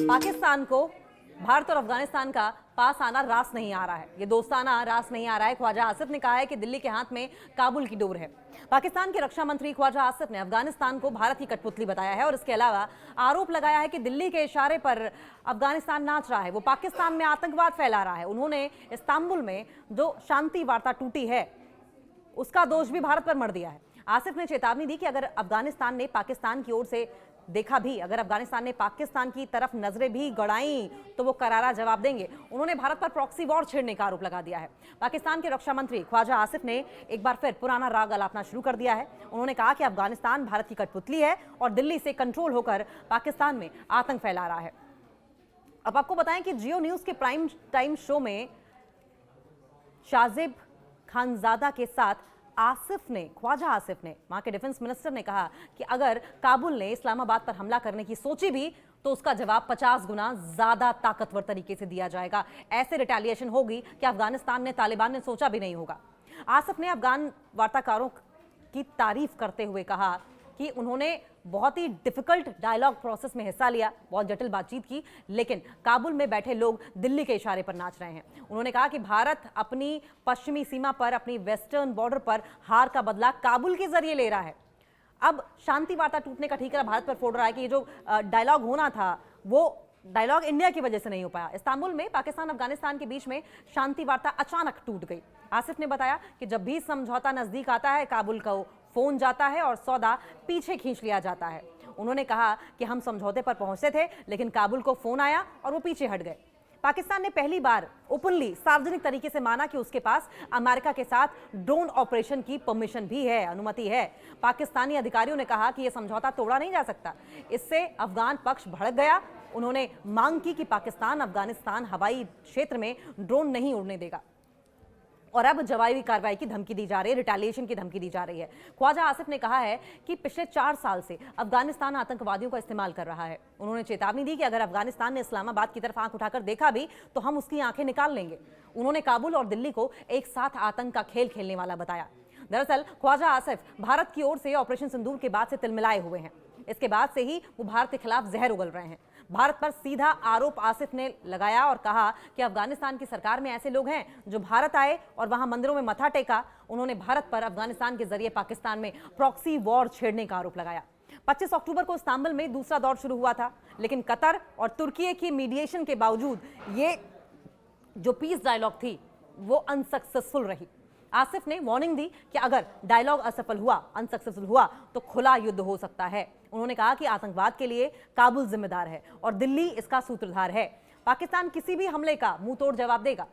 पाकिस्तान को भारत और अफगानिस्तान का पास आना रास नहीं आ रहा है, ये दोस्ताना रास नहीं आ रहा है। ख्वाजा आसिफ ने कहा है कि दिल्ली के हाथ में काबुल की डोर है। पाकिस्तान के रक्षा मंत्री ख्वाजा आसिफ ने अफगानिस्तान को भारत की कठपुतली बताया है और इसके अलावा आरोप लगाया है कि दिल्ली के इशारे पर अफगानिस्तान नाच रहा है, वो पाकिस्तान में आतंकवाद फैला रहा है। उन्होंने इस्तांबुल में जो शांति वार्ता टूटी है उसका दोष भी भारत पर मढ़ दिया है। आसिफ ने चेतावनी दी कि अगर अफगानिस्तान ने पाकिस्तान की ओर से देखा भी, अगर अफगानिस्तान ने पाकिस्तान की तरफ नजरें भी गड़ाई तो वो करारा जवाब देंगे। उन्होंने भारत पर प्रॉक्सी वॉर छेड़ने का आरोप लगा दिया है। पाकिस्तान के रक्षा मंत्री ख्वाजा आसिफ ने एक बार फिर पुराना राग अलापना शुरू कर दिया है। उन्होंने कहा कि अफगानिस्तान भारत की कठपुतली है और दिल्ली से कंट्रोल होकर पाकिस्तान में आतंक फैला रहा है। अब आपको बताएं कि जियो न्यूज के प्राइम टाइम शो में शाजिब खानजादा के साथ ख्वाजा आसिफ ने, वहां के डिफेंस मिनिस्टर ने कहा कि अगर काबुल ने इस्लामाबाद पर हमला करने की सोची भी तो उसका जवाब 50 गुना ज्यादा ताकतवर तरीके से दिया जाएगा। ऐसे रिटेलिएशन होगी कि अफगानिस्तान ने, तालिबान ने सोचा भी नहीं होगा। आसिफ ने अफगान वार्ताकारों की तारीफ करते हुए कहा कि उन्होंने बहुत ही डिफिकल्ट डायलॉग प्रोसेस में हिस्सा लिया, बहुत जटिल बातचीत की, लेकिन काबुल में बैठे लोग दिल्ली के इशारे पर नाच रहे हैं। उन्होंने कहा कि भारत अपनी पश्चिमी सीमा पर, अपनी वेस्टर्न बॉर्डर पर हार का बदला काबुल के जरिए ले रहा है। अब शांति वार्ता टूटने का ठीकरा भारत पर फोड़ रहा है कि ये जो डायलॉग होना था वो डायलॉग इंडिया की वजह से नहीं हो पाया। इस्तांबुल में पाकिस्तान अफगानिस्तान के बीच में शांति वार्ता अचानक टूट गई। आसिफ ने बताया कि जब भी समझौता नजदीक आता है काबुल को फोन जाता है और सौदा पीछे खींच लिया जाता है। उन्होंने कहा कि हम समझौते पर पहुंचते थे लेकिन काबुल को फोन आया और वो पीछे हट गए। पाकिस्तान ने पहली बार ओपनली, सार्वजनिक तरीके से माना कि उसके पास अमेरिका के साथ ड्रोन ऑपरेशन की परमिशन भी है, अनुमति है। पाकिस्तानी अधिकारियों ने कहा कि यह समझौता तोड़ा नहीं जा सकता। इससे अफगान पक्ष भड़क गया। उन्होंने मांग की कि पाकिस्तान अफगानिस्तान हवाई क्षेत्र में ड्रोन नहीं उड़ने देगा और अब जवाबी कार्रवाई की धमकी दी जा रही है, रिटेलिएशन की धमकी दी जा रही है। ख्वाजा आसिफ ने कहा है कि पिछले 4 साल से अफगानिस्तान आतंकवादियों का इस्तेमाल कर रहा है। उन्होंने चेतावनी दी कि अगर अफगानिस्तान ने इस्लामाबाद की तरफ आंख उठाकर देखा भी तो हम उसकी आंखें निकाल लेंगे। उन्होंने काबुल और दिल्ली को एक साथ आतंक का खेल खेलने वाला बताया। दरअसल ख्वाजा आसिफ भारत की ओर से ऑपरेशन सिंदूर के बाद से तिलमिलाए हुए हैं। इसके बाद से ही वो भारत के खिलाफ जहर उगल रहे हैं। भारत पर सीधा आरोप आसिफ ने लगाया और कहा कि अफगानिस्तान की सरकार में ऐसे लोग हैं जो भारत आए और वहां मंदिरों में मथा टेका। उन्होंने भारत पर अफगानिस्तान के जरिए पाकिस्तान में प्रॉक्सी वॉर छेड़ने का आरोप लगाया। 25 अक्टूबर को इस्तांबुल में दूसरा दौर शुरू हुआ था, लेकिन कतर और तुर्की की मीडिएशन के बावजूद ये जो पीस डायलॉग थी वो अनसक्सेसफुल रही। आसिफ ने वार्निंग दी कि अगर डायलॉग अनसक्सेसफुल हुआ तो खुला युद्ध हो सकता है। उन्होंने कहा कि आतंकवाद के लिए काबुल जिम्मेदार है और दिल्ली इसका सूत्रधार है। पाकिस्तान किसी भी हमले का मुंह तोड़ जवाब देगा।